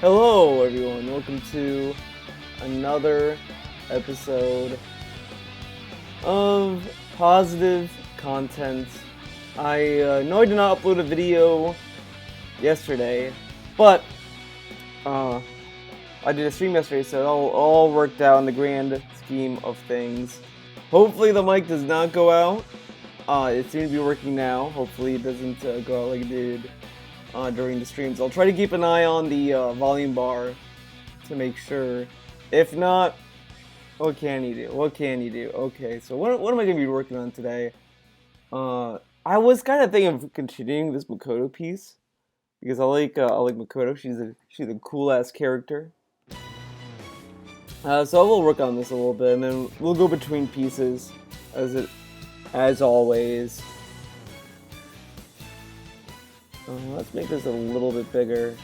Hello everyone, welcome to another episode of positive content. I know I did not upload a video yesterday, but I did a stream yesterday, so it all worked out in the grand scheme of things. Hopefully the mic does not go out. It seems to be working now. Hopefully it doesn't go out like it did during the streams. I'll try to keep an eye on the volume bar to make sure. If not, what can you do? What can you do? Okay, so what am I going to be working on today? I was kind of thinking of continuing this Makoto piece because I like Makoto. She's a cool ass character. So I will work on this a little bit, and then we'll go between pieces as always. Let's make this a little bit bigger.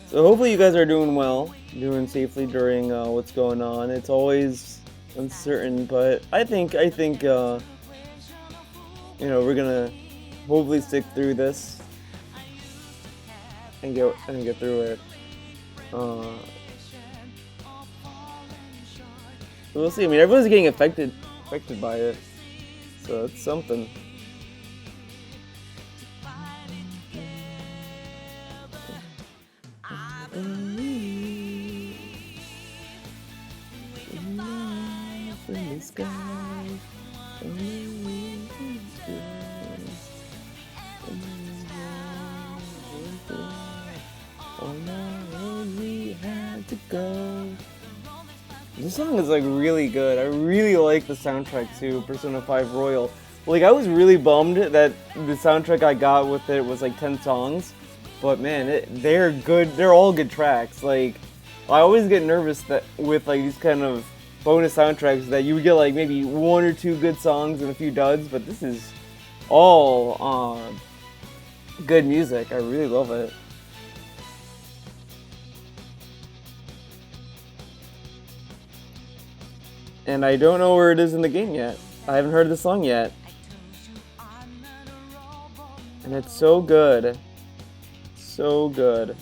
So hopefully you guys are doing well, doing safely during what's going on. It's always uncertain, but I think we're gonna hopefully stick through this and get through it. We'll see. I mean, everyone's getting affected by it, so it's something. This song is like really good. I really like the soundtrack to Persona 5 Royal. Like, I was really bummed that the soundtrack I got with it was like 10 songs, but man, they're good. They're all good tracks. Like, I always get nervous that with like these kind of bonus soundtracks that you would get like maybe one or two good songs and a few duds, but this is all good music. I really love it. And I don't know where it is in the game yet. I haven't heard the song yet. And it's so good. So good.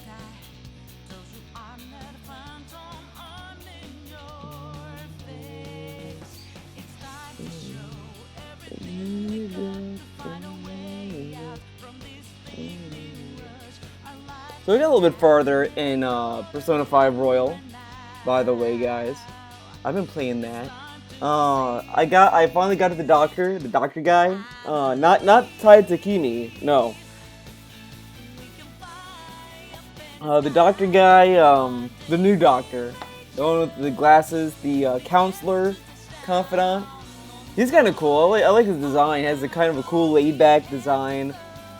So we got a little bit farther in Persona 5 Royal, by the way, guys. I've been playing that. I finally got to the doctor guy. Not tied to Kimi, no. The doctor guy, the new doctor, the one with the glasses, the counselor, confidant. He's kind of cool. I like his design. He has a kind of a cool laid-back design.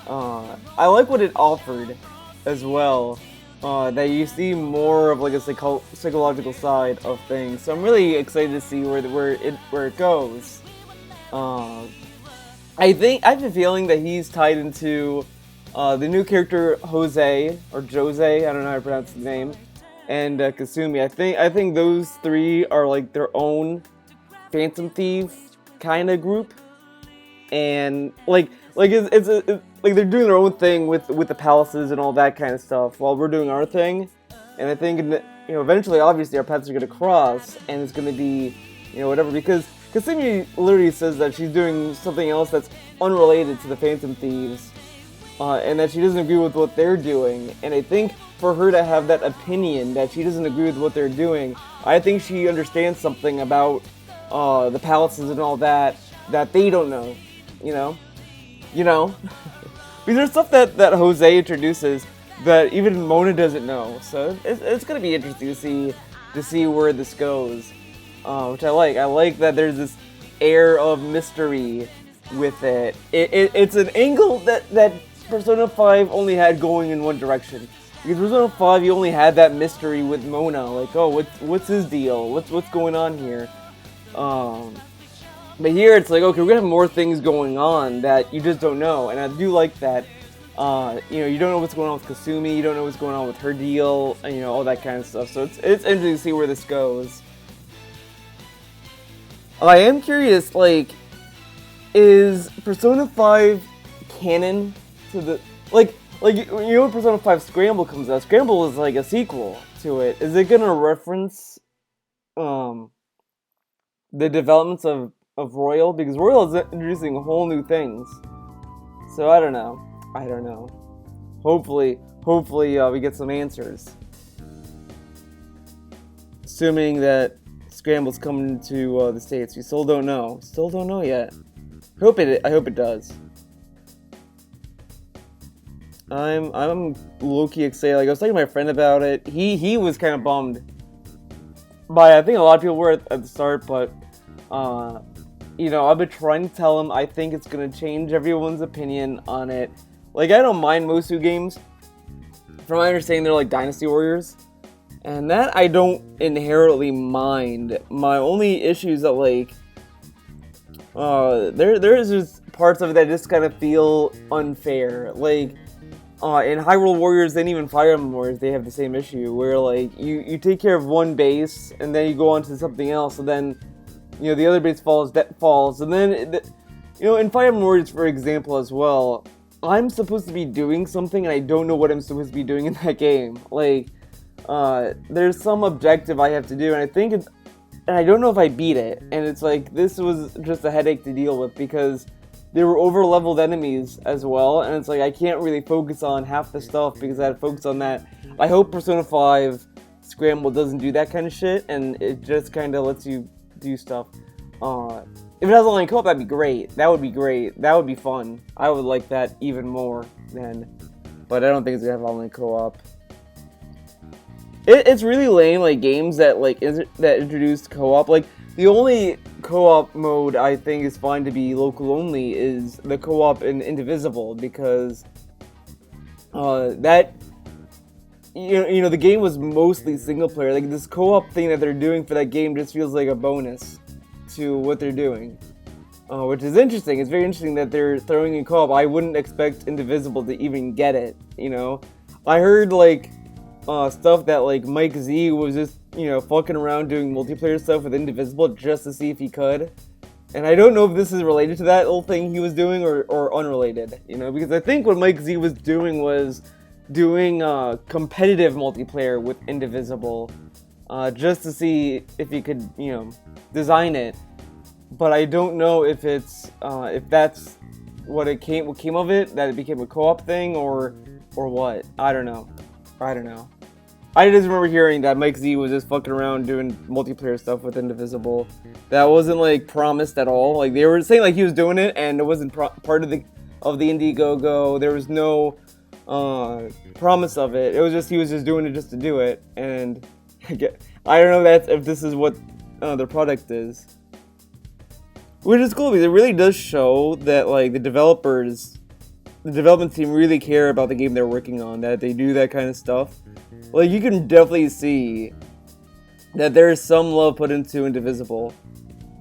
I like what it offered as well. That you see more of like a psychological side of things. So I'm really excited to see where it goes. I have a feeling that he's tied into the new character Jose or Jose. I don't know how to pronounce his name, and Kasumi. I think those three are like their own Phantom Thief kind of group, and like it's like they're doing their own thing with the palaces and all that kind of stuff while we're doing our thing. And I think eventually, obviously, our paths are gonna cross, and it's gonna be whatever, because Kasumi literally says that she's doing something else that's unrelated to the Phantom Thieves, and that she doesn't agree with what they're doing. And I think for her to have that opinion that she doesn't agree with what they're doing, I think she understands something about the palaces and all that they don't know, because there's stuff that Jose introduces that even Mona doesn't know. So it's gonna be interesting to see where this goes, which I like. I like that there's this air of mystery with it. It's an angle that Persona 5 only had going in one direction. Because Persona 5, you only had that mystery with Mona, like, oh, what's his deal? What's going on here? But here it's like, okay, we're gonna have more things going on that you just don't know, and I do like that. You don't know what's going on with Kasumi, you don't know what's going on with her deal, and all that kind of stuff. So it's interesting to see where this goes. I am curious, like, is Persona 5 canon to the like you know when Persona 5 Scramble comes out? Scramble is like a sequel to it. Is it gonna reference um the developments of Royal? Because Royal is introducing whole new things. So I don't know. I don't know. Hopefully we get some answers. Assuming that Scramble's coming to the States. We still don't know. Still don't know yet. I hope it does. I'm low-key excited. Like I was talking to my friend about it. He was kind of bummed. But I think a lot of people were at the start, but you know, I've been trying to tell him I think it's gonna change everyone's opinion on it. Like I don't mind Mosu games. From my understanding, they're like Dynasty Warriors. And that I don't inherently mind. My only issue is that like there's just parts of it that just kind of feel unfair. Like in Hyrule Warriors and even Fire Emblem Warriors, they have the same issue where like you take care of one base and then you go on to something else, and then you know the other base falls, and then you know in Fire Emblem Warriors, for example, as well, I'm supposed to be doing something and I don't know what I'm supposed to be doing in that game. Like there's some objective I have to do, and I think it's, and I don't know if I beat it, and it's like this was just a headache to deal with because there were over-leveled enemies as well, and it's like I can't really focus on half the stuff because I had to focus on that. I hope Persona 5 Scramble doesn't do that kind of shit, and it just kind of lets you do stuff. If it has online co-op, that'd be great. That would be great. That would be fun. I would like that even more then, but I don't think it's gonna have online co-op. It's really lame, like games that that introduced co-op. Like the only co-op mode I think is fine to be local only is the co-op in Indivisible, because that you know the game was mostly single player. Like this co-op thing that they're doing for that game just feels like a bonus to what they're doing, which is interesting. It's very interesting that they're throwing in co-op. I wouldn't expect Indivisible to even get it. You know, I heard like. Stuff that like Mike Z was just, you know, fucking around doing multiplayer stuff with Indivisible just to see if he could. And I don't know if this is related to that little thing he was doing or unrelated, you know, because I think what Mike Z was doing competitive multiplayer with Indivisible, just to see if he could, you know, design it. But I don't know if it's if that's what came of it, that it became a co-op thing or what. I don't know. I just remember hearing that Mike Z was just fucking around doing multiplayer stuff with Indivisible. That wasn't like promised at all. Like they were saying like he was doing it, and it wasn't part of the Indiegogo. There was no promise of it. It was just he was just doing it just to do it. And I don't know if this is what the product is, which is cool because it really does show that like the development team really care about the game they're working on. That they do that kind of stuff. Like, you can definitely see that there is some love put into Indivisible.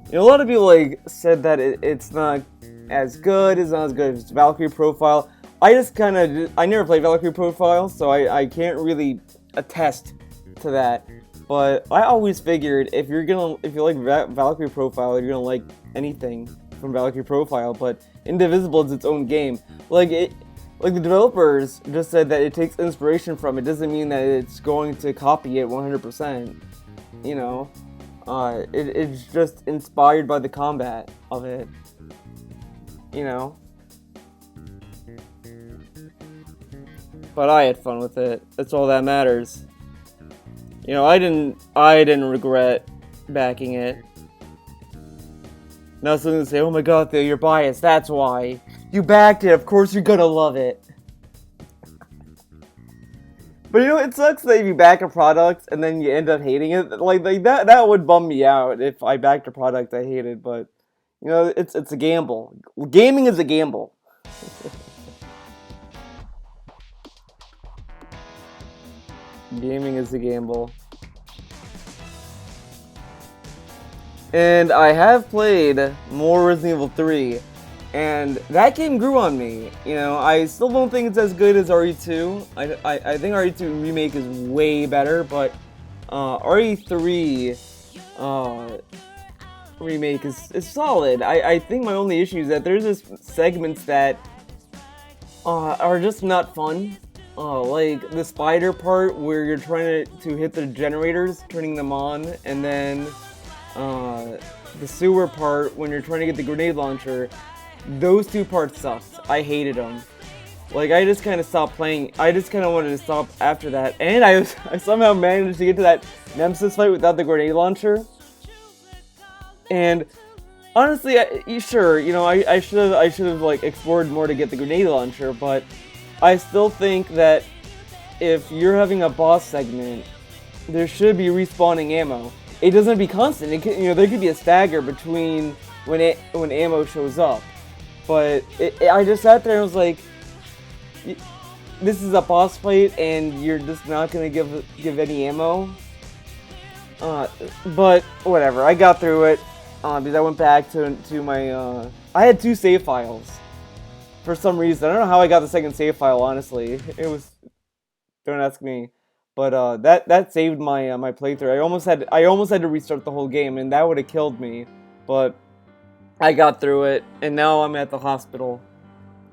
You know, a lot of people, like, said that it's not as good. It's not as good as Valkyrie Profile. I just kind of... I never played Valkyrie Profile, so I can't really attest to that. But I always figured if you like Valkyrie Profile, you're gonna like anything from Valkyrie Profile. But Indivisible is its own game. Like the developers just said that it takes inspiration from it, doesn't mean that it's going to copy it 100%. You know, it's just inspired by the combat of it. You know, but I had fun with it. That's all that matters. You know, I didn't regret backing it. Now someone's gonna say, "Oh my God, Theo, you're biased. That's why." You backed it, of course you're gonna love it. But you know, it sucks that if you back a product and then you end up hating it. Like that would bum me out if I backed a product I hated, but you know, it's a gamble. Gaming is a gamble. Gaming is a gamble. And I have played more Resident Evil 3. And that game grew on me. You know, I still don't think it's as good as RE2. I think RE2 Remake is way better, but RE3 remake is solid. I think my only issue is that there's just segments that are just not fun. Like the spider part where you're trying to hit the generators, turning them on, and then the sewer part when you're trying to get the grenade launcher. Those two parts sucked. I hated them. Like, I just kind of stopped playing. I just kind of wanted to stop after that. And I somehow managed to get to that Nemesis fight without the grenade launcher. And honestly, sure, you know, I should have like explored more to get the grenade launcher, but I still think that if you're having a boss segment, there should be respawning ammo. It doesn't be constant. It could, you know, there could be a stagger between when ammo shows up. But I just sat there and was like, this is a boss fight, and you're just not gonna give any ammo. But whatever. I got through it because I went back to my. I had 2 save files for some reason. I don't know how I got the second save file. Honestly, it was. Don't ask me. But that saved my my playthrough. I almost had to restart the whole game, and that would have killed me. But I got through it, and now I'm at the hospital.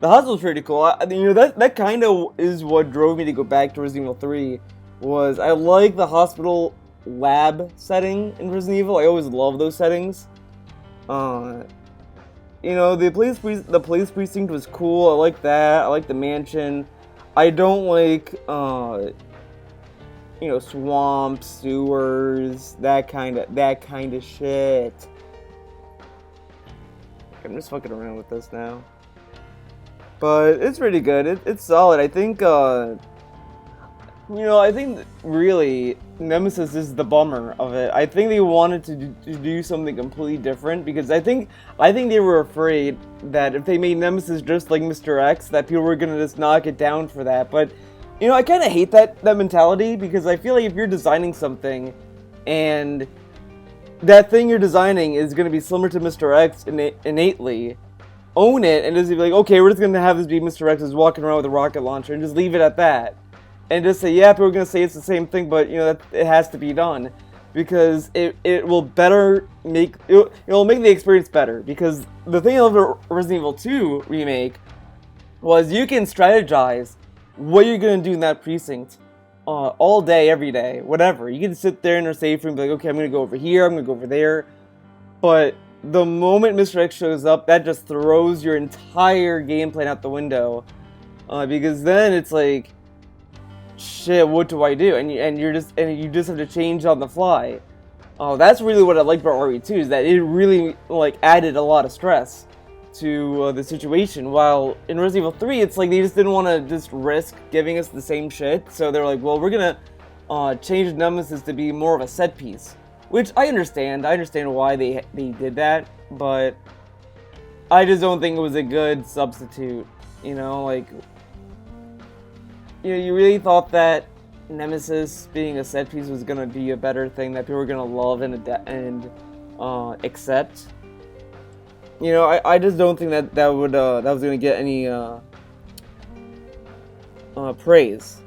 The hospital's pretty cool. You know, that kind of is what drove me to go back to Resident Evil 3. Was I like the hospital lab setting in Resident Evil? I always love those settings. You know, the police precinct was cool. I like that. I like the mansion. I don't like you know, swamps, sewers, that kind of shit. I'm just fucking around with this now. But it's pretty good. It's solid. I think, you know, I think really Nemesis is the bummer of it. I think they wanted to do something completely different because I think they were afraid that if they made Nemesis just like Mr. X, that people were gonna just knock it down for that. But you know, I kind of hate that mentality because I feel like if you're designing something and that thing you're designing is going to be similar to Mr. X innately, own it and just be like, okay, we're just going to have this be Mr. X is walking around with a rocket launcher and just leave it at that. And just say, yeah, people are going to say it's the same thing, but you know, it has to be done. Because it will better make, it will make the experience better. Because the thing I love about Resident Evil 2 remake was you can strategize what you're going to do in that precinct all day, every day, whatever. You can sit there in your safe room and be like, okay, I'm going to go over here, I'm going to go over there. But the moment Mr. X shows up, that just throws your entire game plan out the window. Because then it's like, shit, what do I do? And you just have to change on the fly. That's really what I like about RE2 is that it really like added a lot of stress to the situation. While in Resident Evil 3, it's like they just didn't want to just risk giving us the same shit. So they're like, well, we're gonna change Nemesis to be more of a set piece, which I understand. I understand why they did that, but I just don't think it was a good substitute. You know, like, you know, you really thought that Nemesis being a set piece was gonna be a better thing that people were gonna love and accept. You know, I just don't think that was gonna get any praise,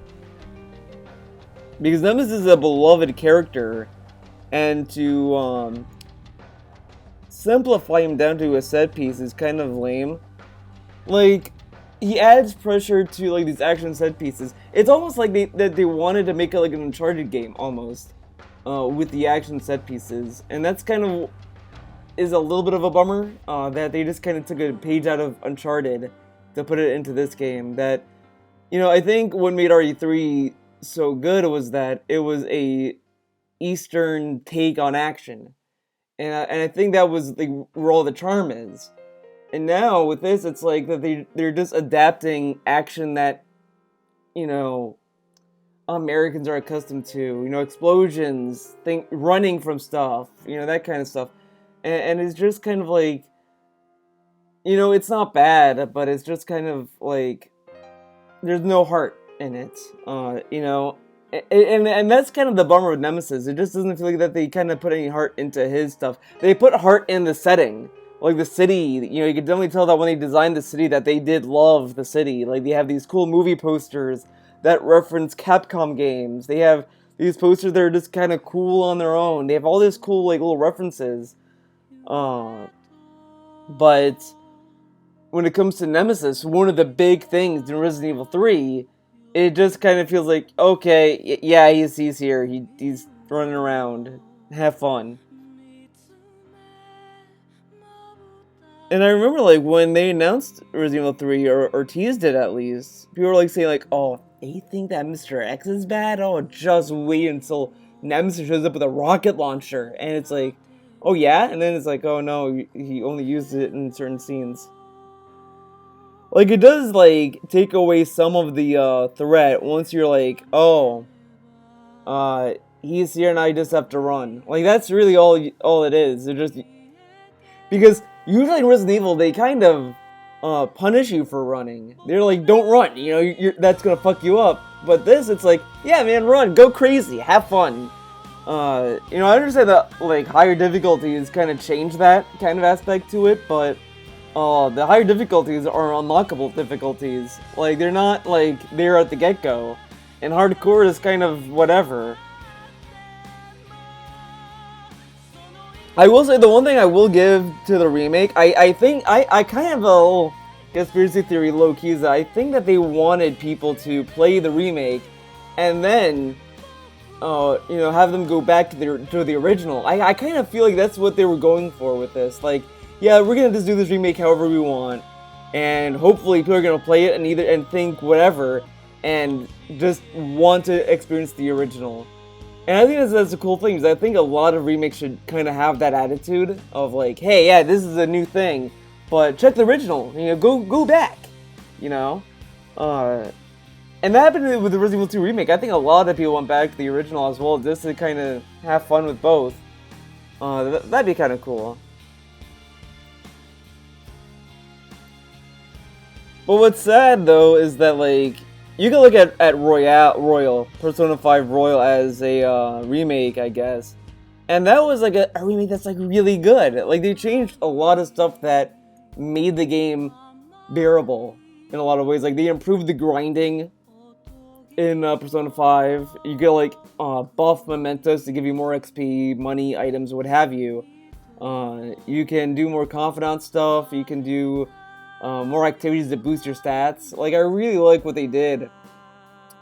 because Nemesis is a beloved character, and to simplify him down to a set piece is kind of lame. Like, he adds pressure to like these action set pieces. It's almost like they wanted to make it like an Uncharted game almost, with the action set pieces, and that's kind of is a little bit of a bummer that they just kind of took a page out of Uncharted to put it into this game. That, you know, I think what made RE3 so good was that it was a Eastern take on action, and I think that was like where all the charm is. And now with this, it's like that they're just adapting action that, you know, Americans are accustomed to. You know, explosions, running from stuff, you know, that kind of stuff. And it's just kind of like, you know, it's not bad, but it's just kind of like, there's no heart in it, you know, and that's kind of the bummer with Nemesis. It just doesn't feel like that they kind of put any heart into his stuff. They put heart in the setting, like the city. You know, you can definitely tell that when they designed the city that they did love the city. Like, they have these cool movie posters that reference Capcom games. They have these posters that are just kind of cool on their own. They have all these cool like little references. Uh, but when it comes to Nemesis, one of the big things in Resident Evil 3, it just kind of feels like, okay, yeah, he's here, he's running around, have fun. And I remember, like, when they announced Resident Evil 3, or teased it at least, people were, like, saying, like, oh, they think that Mr. X is bad? Oh, just wait until Nemesis shows up with a rocket launcher. And it's like, oh, yeah? And then it's like, oh, no, he only used it in certain scenes. Like, it does, like, take away some of the, threat once you're like, oh, he's here and I just have to run. Like, that's really all it is. They're just... Because usually in Resident Evil, they kind of punish you for running. They're like, don't run, you know, that's gonna fuck you up. But this, it's like, yeah, man, run, go crazy, have fun. You know, I understand that, like, higher difficulties kind of change that kind of aspect to it, but the higher difficulties are unlockable difficulties. Like, they're not, like, there at the get-go. And hardcore is kind of whatever. I will say the one thing I will give to the remake, I think, I kind of have a little conspiracy theory low-key is that I think that they wanted people to play the remake and then, you know, have them go back to the original. I kind of feel like that's what they were going for with this. Like, yeah, we're gonna just do this remake however we want, and hopefully people are gonna play it and think whatever, and just want to experience the original. And I think that's a cool thing, because I think a lot of remakes should kind of have that attitude of like, hey, yeah, this is a new thing, but check the original, you know, go back, you know? And that happened with the Resident Evil 2 remake. I think a lot of people went back to the original as well, just to kind of have fun with both. That'd be kind of cool. But what's sad, though, is that, like, you can look at Royal, Persona 5 Royal as a remake, I guess. And that was like a remake that's like really good. Like they changed a lot of stuff that made the game bearable in a lot of ways. Like they improved the grinding in Persona 5. You get like buff mementos to give you more XP, money, items, what have you. You can do more confidant stuff. You can do more activities to boost your stats. Like I really like what they did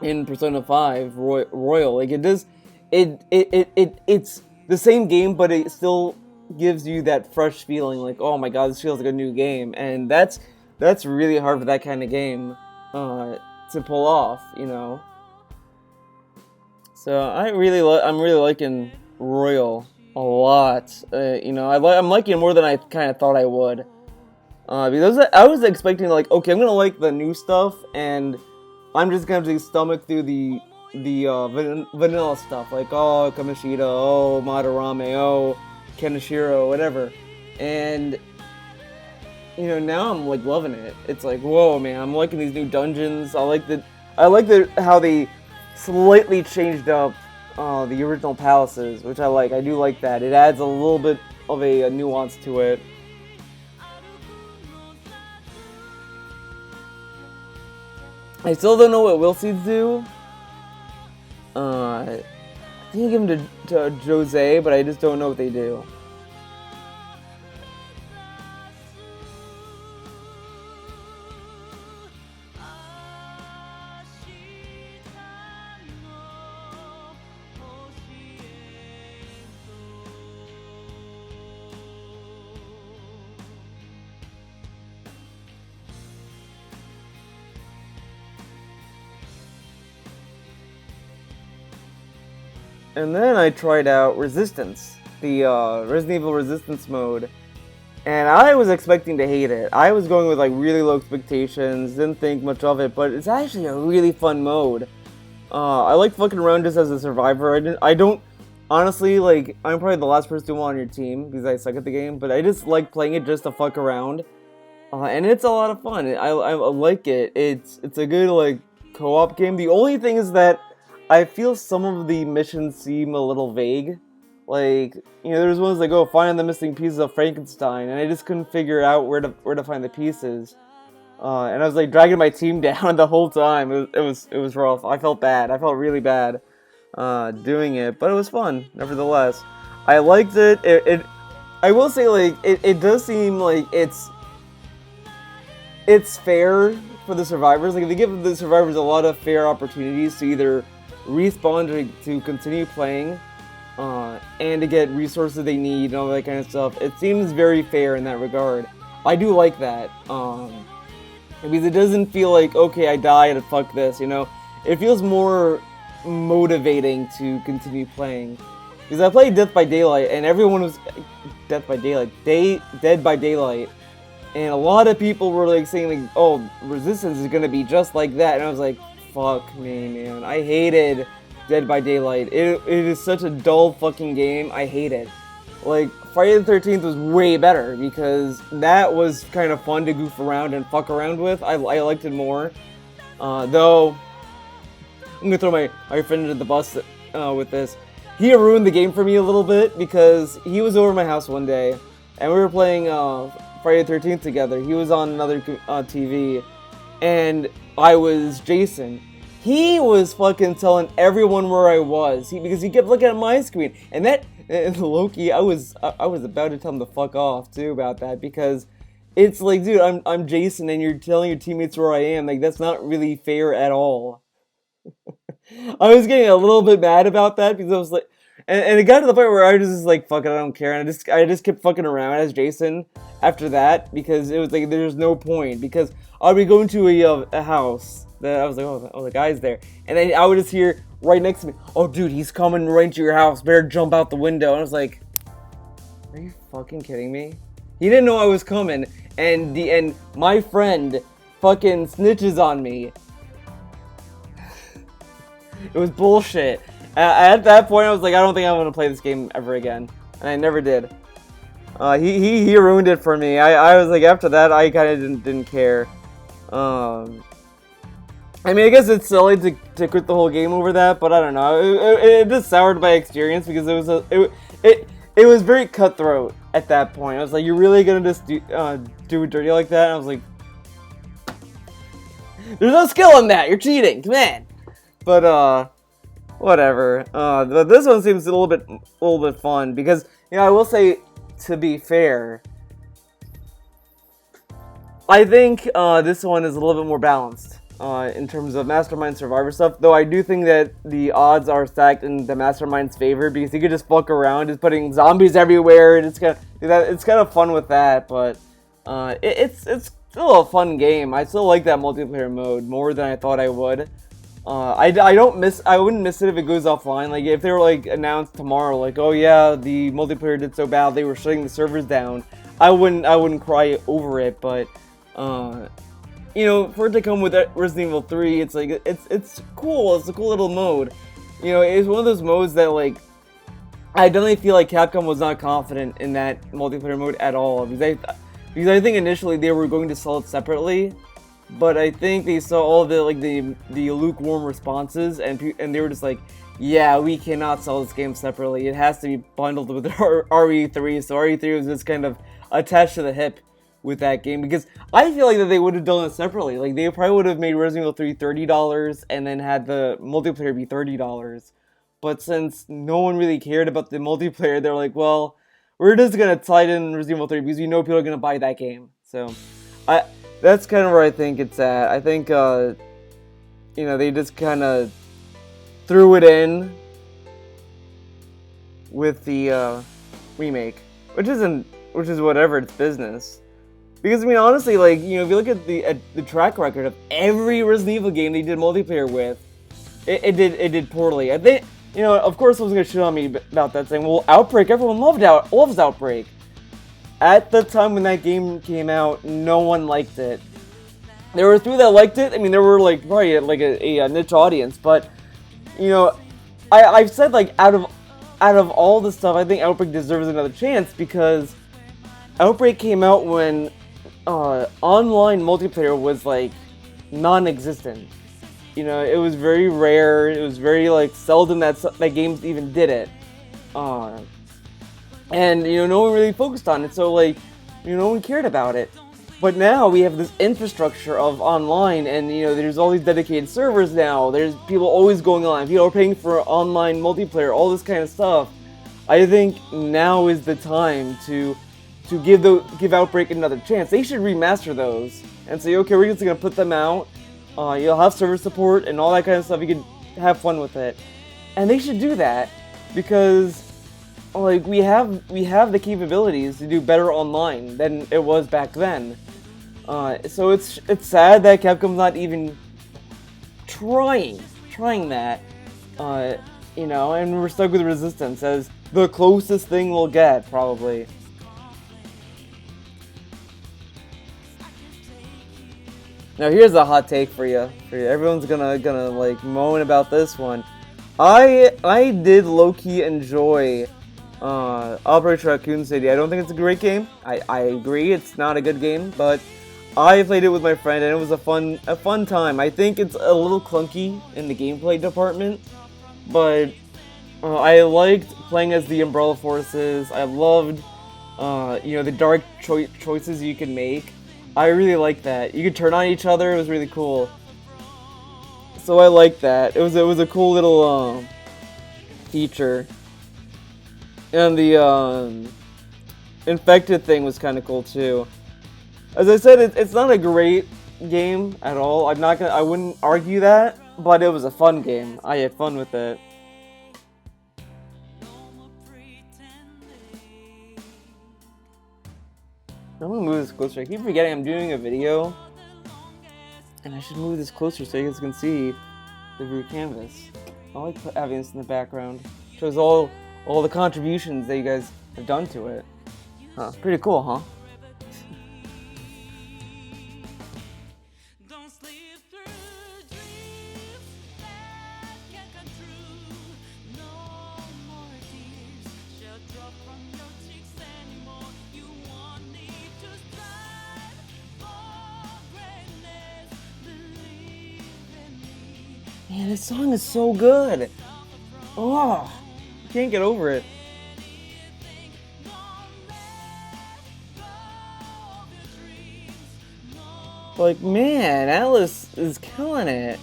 in Persona 5 Royal. Like it does, it's the same game, but it still gives you that fresh feeling. Like, oh my god, this feels like a new game, and that's really hard for that kind of game to pull off, you know. So I'm really liking Royal a lot. You know, I'm liking it more than I kind of thought I would. Because I was expecting like, okay, I'm gonna like the new stuff, and I'm just gonna have to stomach through the vanilla stuff, like oh Kamoshida, oh Madarame, oh Kenshiro, whatever. And you know, now I'm like loving it. It's like, whoa, man, I'm liking these new dungeons. I like how they slightly changed up the original palaces, which I like. I do like that. It adds a little bit of a nuance to it. I still don't know what will seeds do. I think give them to Jose, but I just don't know what they do. And then I tried out Resistance, the Resident Evil Resistance mode, and I was expecting to hate it. I was going with like really low expectations, didn't think much of it, but it's actually a really fun mode. I like fucking around just as a survivor. I don't honestly, like, I'm probably the last person to want on your team because I suck at the game, but I just like playing it just to fuck around, and it's a lot of fun. I like it. It's a good like co-op game. The only thing is that I feel some of the missions seem a little vague. Like, you know, there's ones like, oh, find the missing pieces of Frankenstein, and I just couldn't figure out where to find the pieces. And I was like dragging my team down the whole time. It was rough. I felt bad. I felt really bad doing it, but it was fun nevertheless. I liked it. I will say, like, it does seem like it's fair for the survivors. Like, they give the survivors a lot of fair opportunities to either respawn to continue playing, and to get resources they need and all that kind of stuff. It seems very fair in that regard. I do like that, because it doesn't feel like, okay, I died, fuck this, you know? It feels more motivating to continue playing. Because I played Death by Daylight, and everyone was... Death by Daylight? Dead by Daylight. And a lot of people were like saying, like, oh, Resistance is gonna be just like that. And I was like, fuck me, man. I hated Dead by Daylight. It is such a dull fucking game. I hate it. Like, Friday the 13th was way better, because that was kind of fun to goof around and fuck around with. I liked it more. Though, I'm gonna throw my friend into the bus with this. He ruined the game for me a little bit, because he was over at my house one day, and we were playing Friday the 13th together. He was on another TV, and I was Jason. He was fucking telling everyone where I was, because he kept looking at my screen, and that, Loki, I was about to tell him to fuck off too about that, because it's like, dude, I'm Jason, and you're telling your teammates where I am. Like, that's not really fair at all. I was getting a little bit mad about that, because I was like, and it got to the point where I was just like, fuck it, I don't care, and I just kept fucking around as Jason after that, because it was like, there's no point, because I'd be going to a house that I was like, oh, the guy's there, and then I would just hear right next to me, oh, dude, he's coming right into your house, better jump out the window, and I was like, are you fucking kidding me? He didn't know I was coming, and my friend fucking snitches on me. It was bullshit. At that point, I was like, I don't think I want to play this game ever again. And I never did. He ruined it for me. I was like, after that, I kind of didn't care. I mean, I guess it's silly to quit the whole game over that, but I don't know. It just soured my experience, because it was very cutthroat at that point. I was like, you're really gonna just do it dirty like that? And I was like, there's no skill in that. You're cheating. Come on. But whatever. But this one seems a little bit fun, because, you know, I will say, to be fair, I think this one is a little bit more balanced in terms of Mastermind Survivor stuff. Though I do think that the odds are stacked in the Mastermind's favor, because you could just fuck around, just putting zombies everywhere, and it's kind of fun with that. But it's still a fun game. I still like that multiplayer mode more than I thought I would. I wouldn't miss it if it goes offline. Like, if they were, like, announced tomorrow, like, oh yeah, the multiplayer did so bad, they were shutting the servers down, I wouldn't cry over it, but, you know, for it to come with Resident Evil 3, it's like, it's cool, it's a cool little mode. You know, it's one of those modes that, like, I definitely feel like Capcom was not confident in that multiplayer mode at all, because I think initially they were going to sell it separately, but I think they saw all the lukewarm responses, and they were just like, yeah, we cannot sell this game separately. It has to be bundled with RE3. So RE3 was just kind of attached to the hip with that game, because I feel like that they would have done it separately. Like, they probably would have made Resident Evil 3 $30 and then had the multiplayer be $30. But since no one really cared about the multiplayer, they're like, well, we're just gonna slide in Resident Evil 3 because we know people are gonna buy that game. So, that's kind of where I think it's at. I think, you know, they just kind of threw it in with the remake, which is whatever, it's business. Because, I mean, honestly, like, you know, if you look at the track record of every Resident Evil game they did multiplayer with, it did poorly. I think, you know, of course, someone's gonna shit on me about that, saying, well, Outbreak, everyone loves Outbreak. At the time when that game came out, no one liked it. There were 3 that liked it. I mean, there were, like, probably, like, a niche audience, but, you know, I've said, like, out of all the stuff, I think Outbreak deserves another chance, because Outbreak came out when online multiplayer was, like, non-existent. You know, it was very rare. It was very, like, seldom that games even did it. And, you know, no one really focused on it, so, like, you know, no one cared about it. But now we have this infrastructure of online, and, you know, there's all these dedicated servers now. There's people always going on. People are paying for online multiplayer, all this kind of stuff. I think now is the time to give Outbreak another chance. They should remaster those and say, okay, we're just gonna put them out. You'll have server support and all that kind of stuff. You can have fun with it, and they should do that because like we have the capabilities to do better online than it was back then. So it's sad that Capcom's not even trying that. You know, and we're stuck with Resistance as the closest thing we'll get, probably. Now here's a hot take for you. Everyone's gonna like moan about this one. I did low-key enjoy Operation Raccoon City. I don't think it's a great game. I agree it's not a good game, but I played it with my friend and it was a fun time. I think it's a little clunky in the gameplay department, but I liked playing as the Umbrella Forces. I loved you know, the dark choices you can make. I really liked that. You could turn on each other. It was really cool. So I liked that. It was a cool little feature. And the infected thing was kind of cool too. As I said, it's not a great game at all. I wouldn't argue that, but it was a fun game. I had fun with it. I'm gonna move this closer. I keep forgetting I'm doing a video, and I should move this closer so you guys can see the rear canvas. I like having this in the background. Shows all the contributions that you guys have done to it. Huh? Pretty cool, huh? Man, this song is so good. Oh, can't get over it. Like, man, Alice is killing it.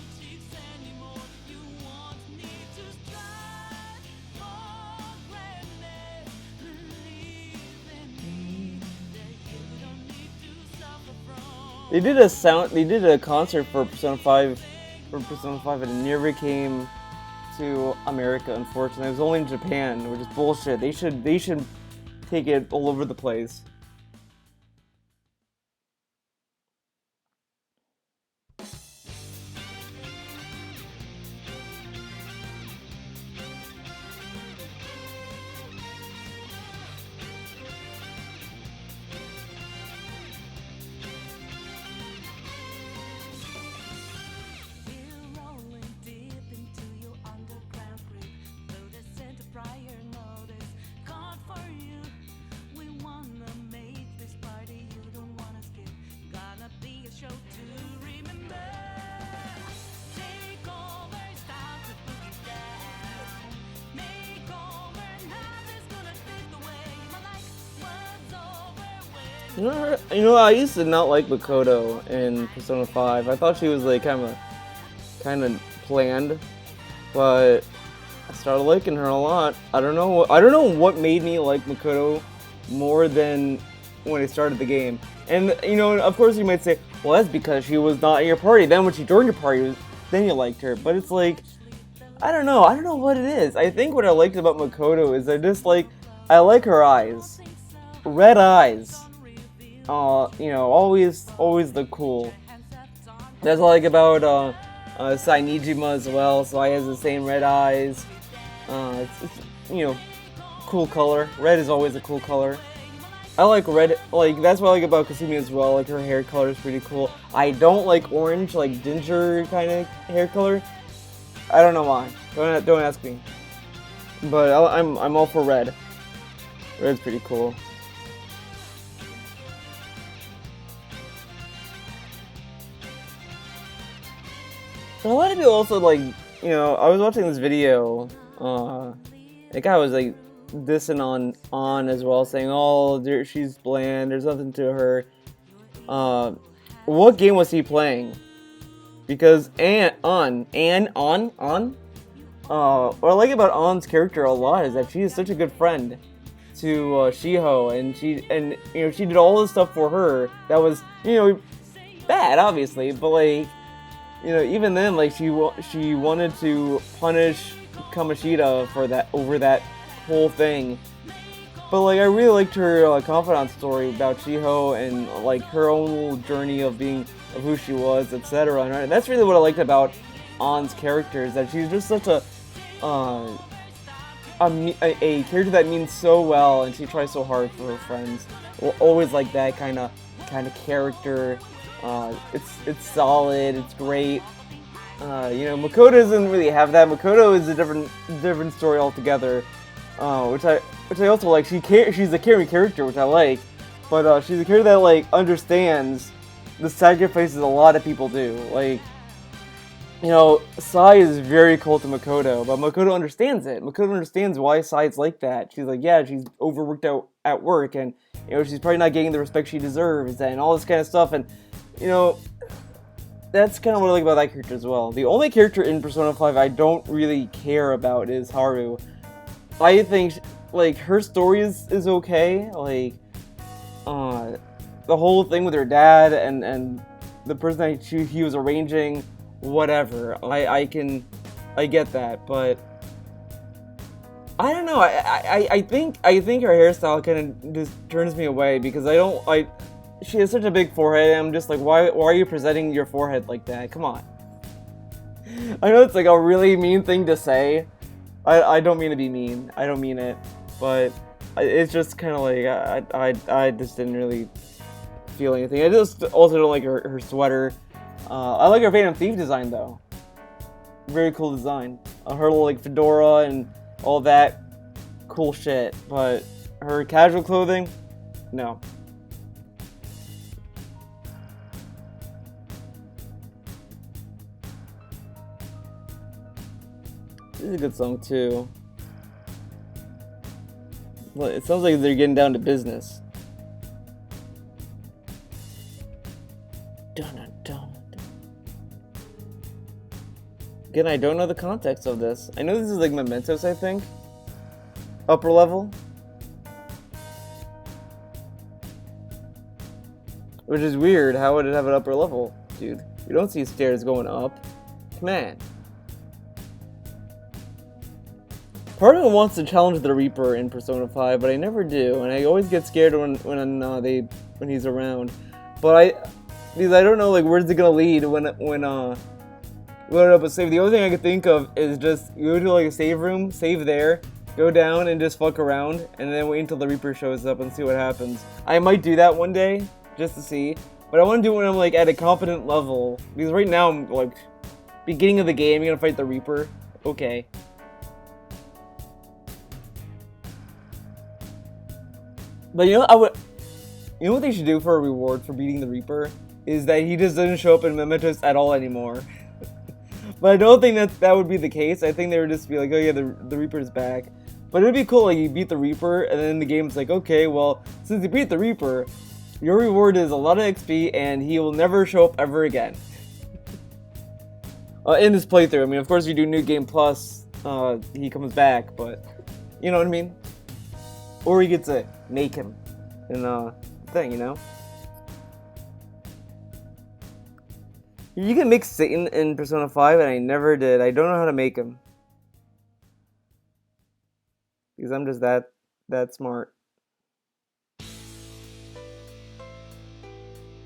They did a concert for Persona 5 and it never came to America, unfortunately. It was only in Japan, which is bullshit. They should take it all over the place. You know, I used to not like Makoto in Persona 5. I thought she was like kind of planned, but I started liking her a lot. I don't know what made me like Makoto more than when I started the game. And you know, of course, you might say, well, that's because she was not in your party. Then when she joined your party, then you liked her. But it's like, I don't know what it is. I think what I liked about Makoto is I like her eyes, red eyes. You know, always look cool. That's what I like about Sainijima as well. So he has the same red eyes. It's you know, cool color. Red is always a cool color. I like red. Like that's what I like about Kasumi as well. Like her hair color is pretty cool. I don't like orange, like ginger kind of hair color. I don't know why. Don't ask me. But I'm all for red. Red's pretty cool. But a lot of people also like, you know, I was watching this video, the guy was like dissing on as well, saying, oh, she's bland, there's nothing to her. What game was he playing? Because what I like about Ann's character a lot is that she is such a good friend to Shiho, and she did all this stuff for her that was bad, obviously, but like even then, like she wanted to punish Kamoshida for that over that whole thing. But like I really liked her confidant story about Shiho and like her own little journey of who she was, etc. And that's really what I liked about Ann's character, is that she's just such a character that means so well, and she tries so hard for her friends. Always like that kind of character. It's solid. It's great. Makoto doesn't really have that. Makoto is a different story altogether, which I also like. She's a caring character, which I like, but she's a character that like understands the sacrifices a lot of people do. Like, Sai is very cold to Makoto, but Makoto understands it. Makoto understands why Sai's like that. She's like, yeah, she's overworked out at work, and she's probably not getting the respect she deserves, and all this kind of stuff, and that's kind of what I like about that character as well. The only character in Persona 5 I don't really care about is Haru. I think like her story is okay. Like the whole thing with her dad and the person that he was arranging, whatever. I get that, but I don't know. I think her hairstyle kind of just turns me away, because she has such a big forehead, and I'm just like, why are you presenting your forehead like that? Come on. I know it's like a really mean thing to say. I don't mean to be mean. I don't mean it, but it's just kind of like I just didn't really feel anything. I just also don't like her sweater. I like her Phantom Thief design though. Very cool design. Her little like fedora and all that cool shit. But her casual clothing, no. This is a good song too. Well, it sounds like they're getting down to business. Dun, dun, dun. Again, I don't know the context of this. I know this is like Mementos, I think. Upper level. Which is weird. How would it have an upper level? Dude, you don't see stairs going up. Come on. Part of me wants to challenge the Reaper in Persona 5, but I never do, and I always get scared when he's around. But because I don't know like where's it gonna lead when load up a save. The only thing I could think of is just go to like a save room, save there, go down and just fuck around, and then wait until the Reaper shows up and see what happens. I might do that one day just to see, but I want to do it when I'm like at a competent level, because right now I'm like beginning of the game. You're gonna fight the Reaper, okay. But you know what they should do for a reward for beating the Reaper? Is that he just doesn't show up in Mementos at all anymore. But I don't think that would be the case. I think they would just be like, oh yeah, the Reaper's back. But it would be cool, like you beat the Reaper, and then the game's like, okay, well, since you beat the Reaper, your reward is a lot of XP, and he will never show up ever again. In this playthrough, I mean, of course, if you do New Game Plus, he comes back, but you know what I mean? Or you get to make him in the thing, you know? You can make Satan in Persona 5, and I never did. I don't know how to make him. Because I'm just that smart.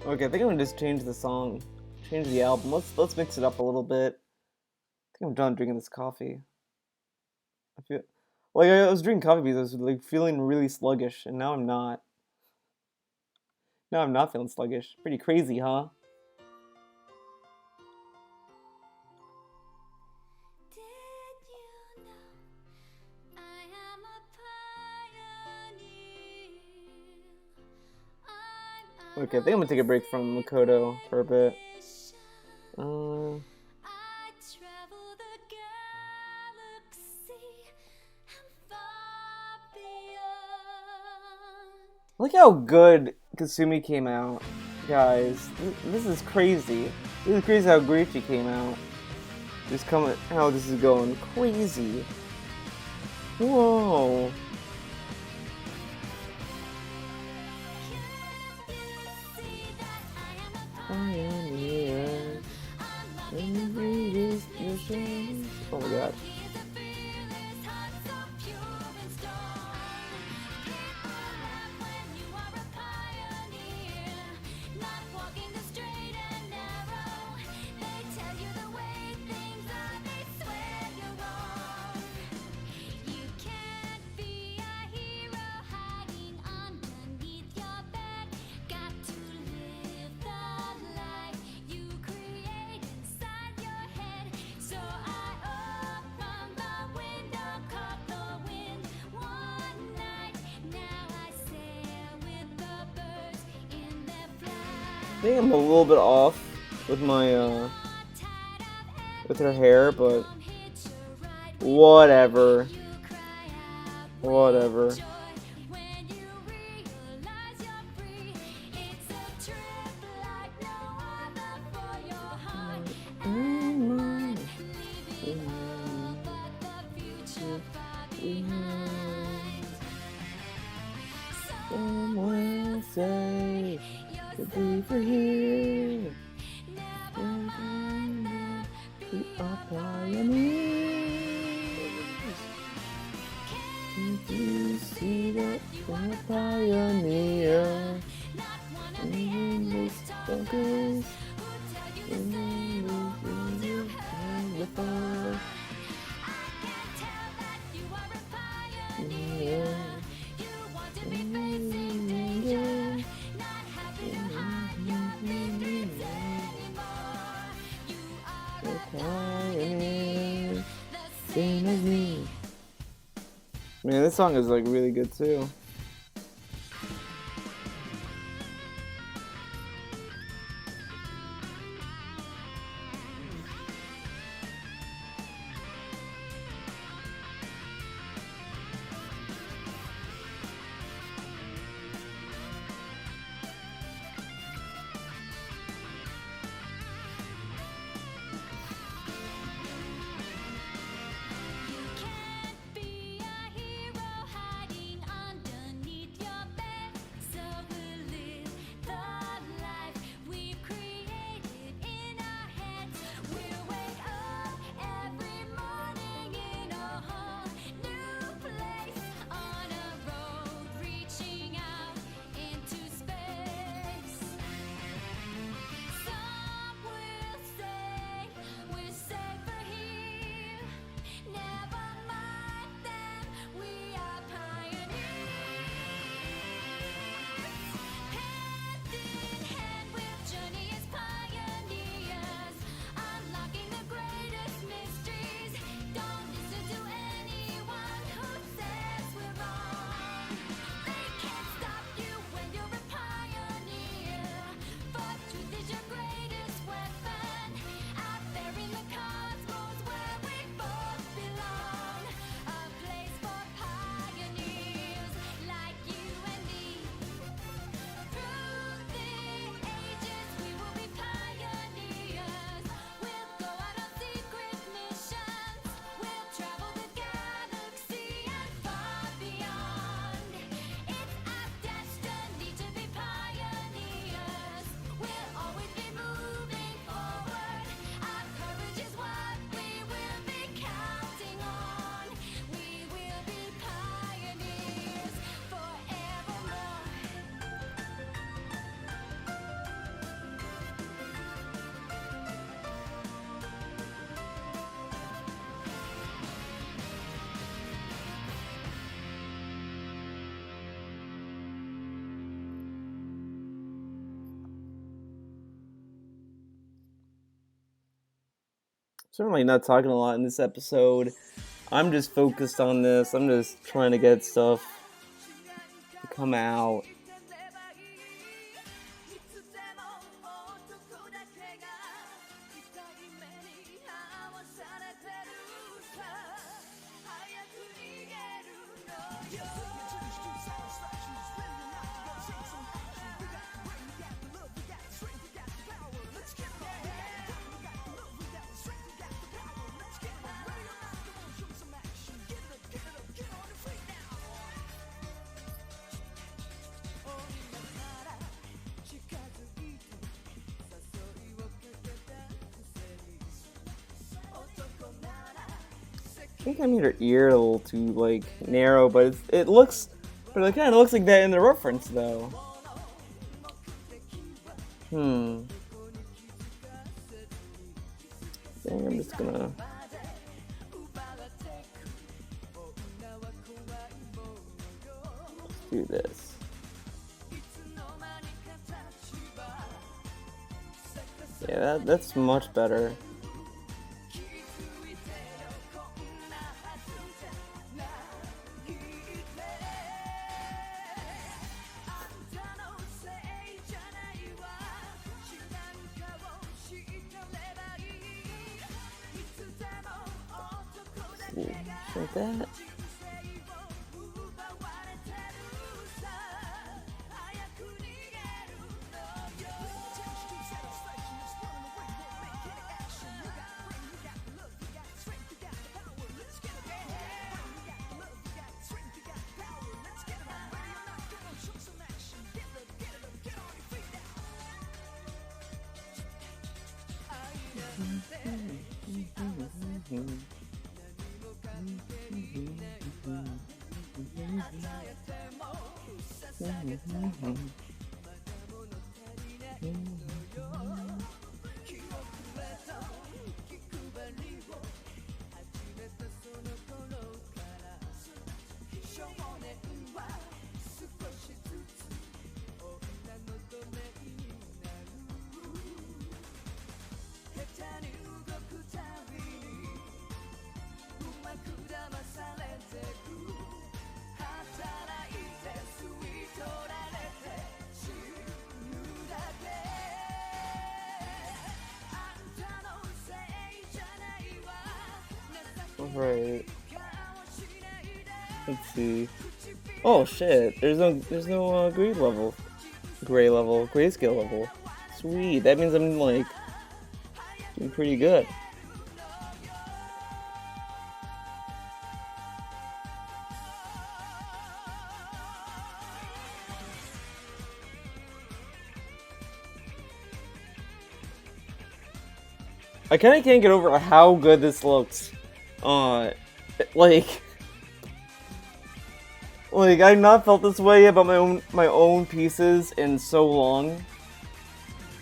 Okay, I think I'm gonna just change the song. Change the album. Let's mix it up a little bit. I think I'm done drinking this coffee. I feel like I was drinking coffee because I was like feeling really sluggish, and now I'm not. Now I'm not feeling sluggish. Pretty crazy, huh? Okay, I think I'm gonna take a break from Makoto for a bit. Look how good Kasumi came out, guys. This is crazy. This is crazy how great she came out. Just coming. How this is going crazy. Whoa. Pioneer. Oh my god. I think I'm a little bit off with my with her hair, but whatever. Whatever. Someone say to be for here. We are pioneers. Did you see that we're a pioneer? In this focus, in the fire. Same as me. Man, this song is like really good too. Certainly not talking a lot in this episode. I'm just focused on this. I'm just trying to get stuff to come out. think I made her ear a little too like narrow, but it looks, but it kind of looks like that in the reference though. I think I'm just gonna. Let's do this. Yeah, that's much better. Like that. Right. Let's see. Oh shit! There's no grade level, grayscale level. Sweet. That means I'm like doing pretty good. I kind of can't get over how good this looks. Like I've not felt this way about my own pieces in so long.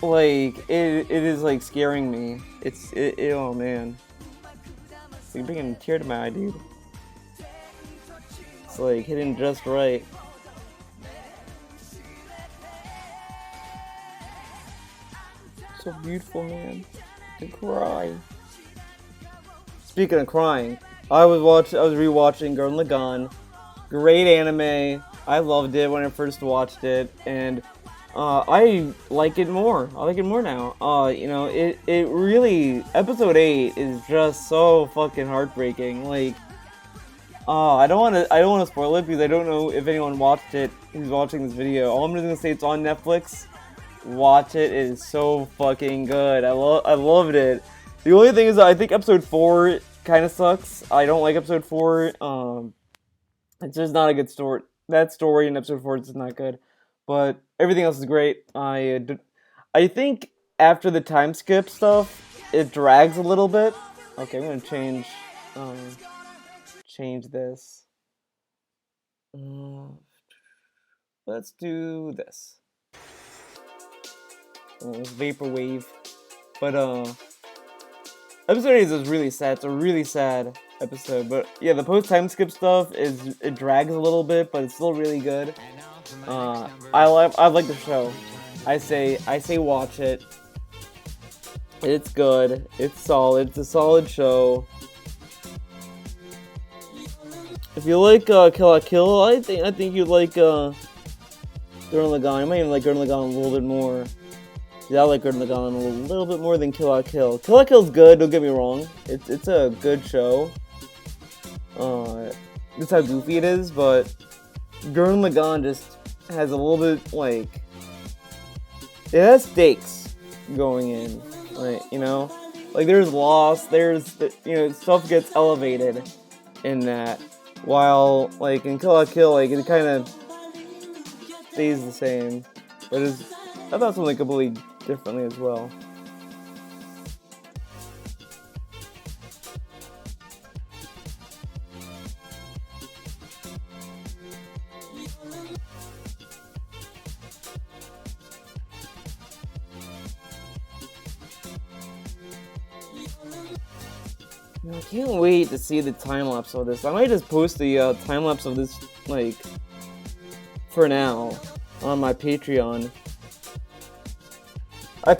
Like it is like scaring me. Oh man, it's like bringing a tear to my eye, dude. It's like hitting just right. So beautiful, man. To cry. Speaking of crying, I was rewatching Gurren Lagann. Great anime. I loved it when I first watched it, and I like it more. I like it more now. You know, it really, episode 8 is just so fucking heartbreaking. Like, I don't want to spoil it because I don't know if anyone watched it who's watching this video. All I'm just gonna say, it's on Netflix. Watch it. It is so fucking good. I loved it. The only thing is that I think episode 4 kind of sucks. I don't like episode 4. It's just not a good story. That story in episode 4 is just not good. But everything else is great. I think after the time skip stuff, it drags a little bit. Okay, I'm gonna change this. Let's do this. Vaporwave. But episode 8 is really sad. It's a really sad episode. But yeah, the post time skip stuff it drags a little bit, but it's still really good. I like the show. I say watch it. It's good. It's solid. It's a solid show. If you like Kill la Kill, I think you'd like Gurren Lagann. You might even like Gurren Lagann a little bit more. Yeah, I like Gurren Lagann a little bit more than Kill la Kill. Kill la Kill's good, don't get me wrong. It's a good show. That's how goofy it is, but Gurren Lagann just has a little bit, like, it has stakes going in. Like, you know? Like, there's loss, stuff gets elevated in that. While, like, in Kill la Kill, like, it kind of stays the same. But I thought something completely differently as well. I can't wait to see the time lapse of this. I might just post the time lapse of this, like, for now, on my Patreon. I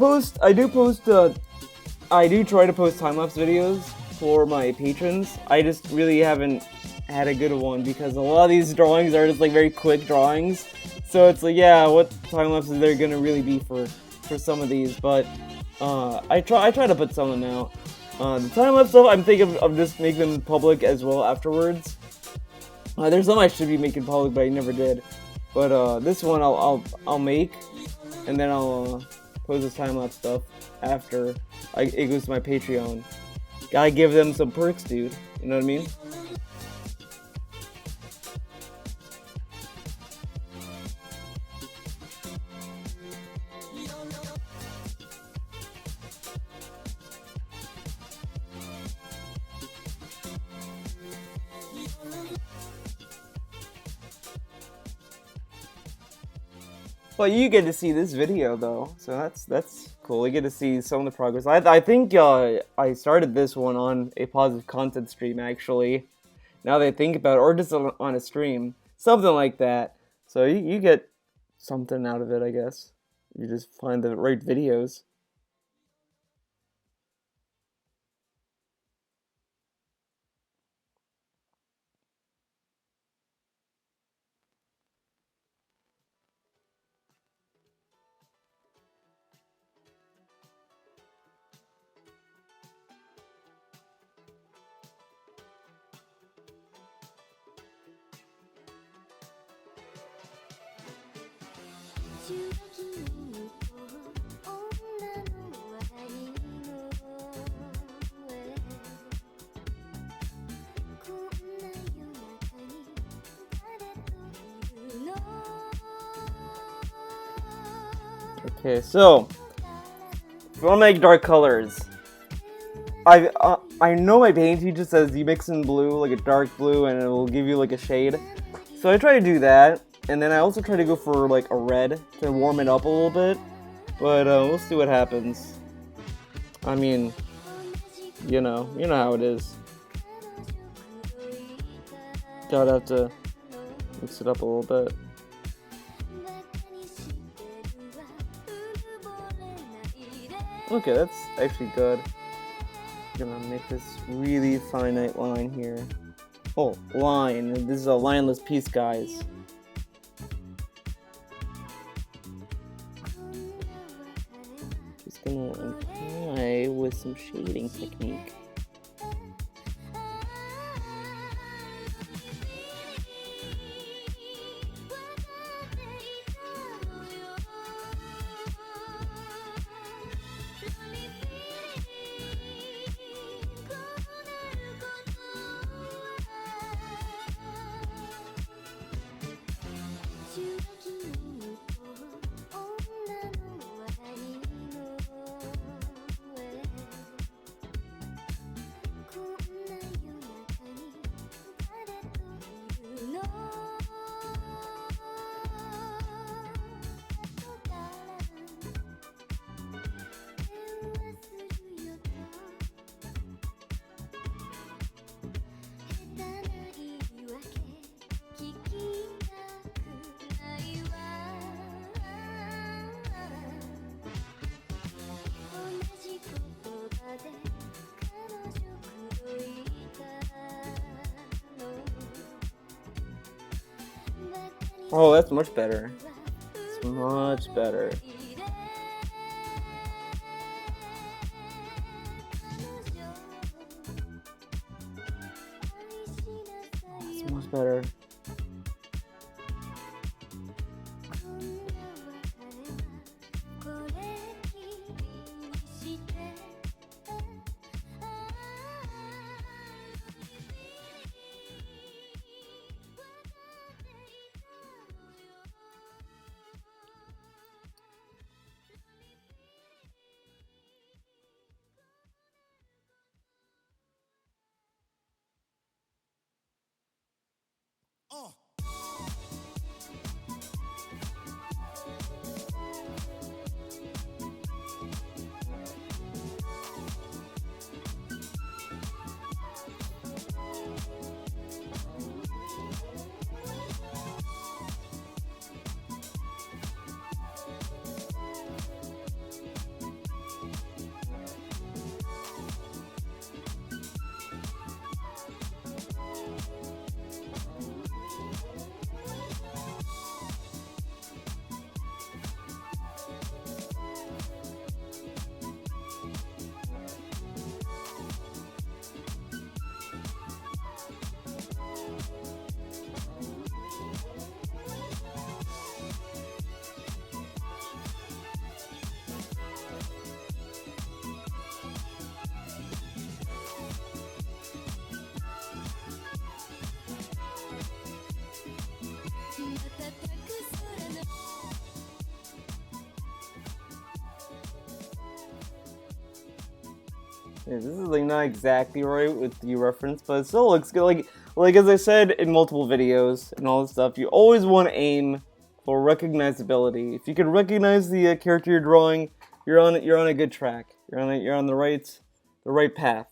do try to post time lapse videos for my patrons. I just really haven't had a good one because a lot of these drawings are just like very quick drawings. So it's like, yeah, what time lapses there gonna really be for some of these? But I try to put some of them out. The time lapse stuff, I'm thinking of just making them public as well afterwards. There's some I should be making public, but I never did. But this one I'll make, and then I'll post this time lapse stuff after it goes to my Patreon. Gotta give them some perks, dude. You know what I mean? Well, you get to see this video though, so that's cool. You get to see some of the progress. I think I started this one on a positive content stream actually. Now that I think about it, or just on a stream, something like that. So you get something out of it, I guess. You just find the right videos. Okay, so if you want to make dark colors, I know my paint teacher says you mix in blue, like a dark blue, and it will give you like a shade. So I try to do that, and then I also try to go for like a red to warm it up a little bit. But we'll see what happens. I mean, you know how it is. Gotta have to mix it up a little bit. Okay, that's actually good. I'm gonna make this really finite line here. Oh, line. This is a lineless piece, guys. Just gonna apply with some shading technique. Oh, that's much better. It's much better. It's much better. Yeah, this is like not exactly right with the reference, but it still looks good. Like as I said in multiple videos and all this stuff, you always want to aim for recognizability. If you can recognize the character you're drawing, you're on a good track. You're on the right path.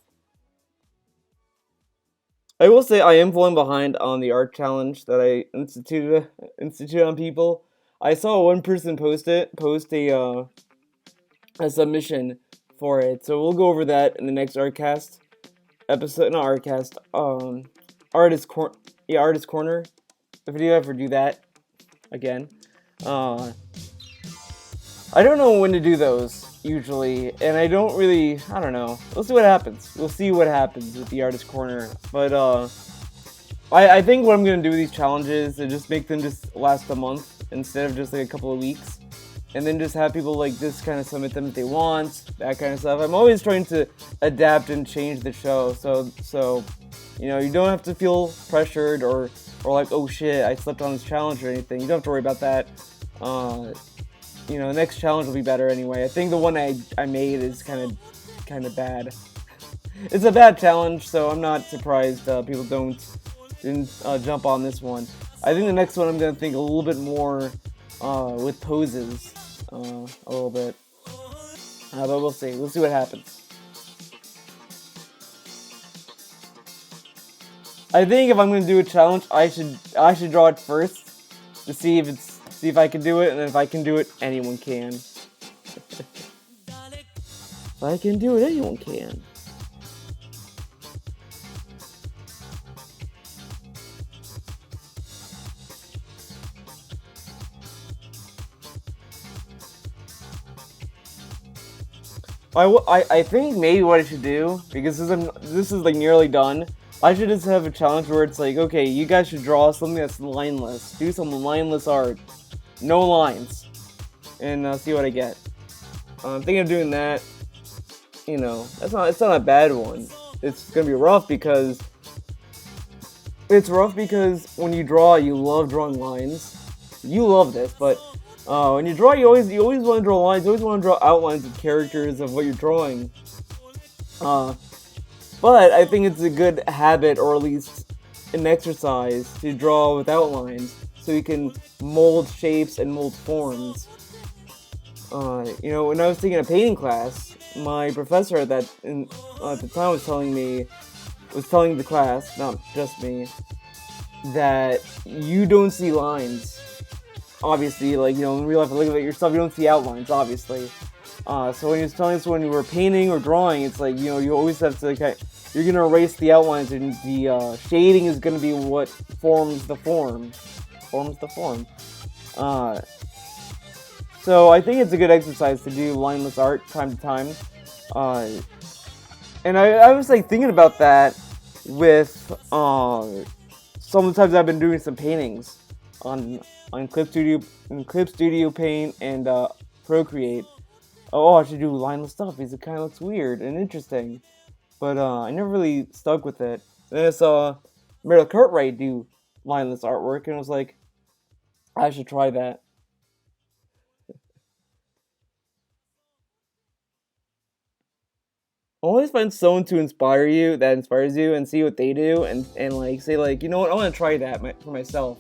I will say I am falling behind on the art challenge that I instituted on people. I saw one person post a submission for it, so we'll go over that in the next Artcast episode. Not Artcast, artist cor yeah, artist corner. If you ever do that again, uh, I don't know when to do those usually, and I don't know. We'll see what happens. We'll see what happens with the artist corner, but I think what I'm gonna do with these challenges is just make them just last a month instead of just like a couple of weeks, and then just have people like this kind of submit them if they want, that kind of stuff. I'm always trying to adapt and change the show, so you know, you don't have to feel pressured or like, oh shit, I slept on this challenge or anything. You don't have to worry about that. You know, the next challenge will be better anyway. I think the one I made is kind of bad. It's a bad challenge, so I'm not surprised people didn't jump on this one. I think the next one I'm gonna think a little bit more with poses, a little bit. But we'll see. We'll see what happens. I think if I'm gonna do a challenge, I should draw it first to see if I can do it, and if I can do it, anyone can. If I can do it, anyone can. I think maybe what I should do, because this is like nearly done, I should just have a challenge where it's like, okay, you guys should draw something that's lineless. Do some lineless art. No lines. And see what I get. I'm thinking of doing that. You know, it's not a bad one. It's gonna be rough because when you draw, you love drawing lines. You love this, but when you draw, you always want to draw lines. You always want to draw outlines of characters of what you're drawing. But I think it's a good habit, or at least an exercise, to draw without lines, so you can mold shapes and mold forms. You know, when I was taking a painting class, my professor at the time was telling the class, not just me, that you don't see lines. Obviously, like, you know, in real life, looking at yourself, you don't see outlines, obviously. So when he was telling us when you were painting or drawing, it's like, you know, you always have to, you're going to erase the outlines, and the shading is going to be what forms the form. So I think it's a good exercise to do lineless art time to time. And I was like thinking about that with sometimes I've been doing some paintings on Clip Studio Paint and Procreate. Oh, I should do lineless stuff because it kind of looks weird and interesting. But I never really stuck with it. Then I saw Meryl Cartwright do lineless artwork, and I was like, I should try that. Always find someone to inspire you, that inspires you, and see what they do, and like say like, you know what, I want to try that for myself.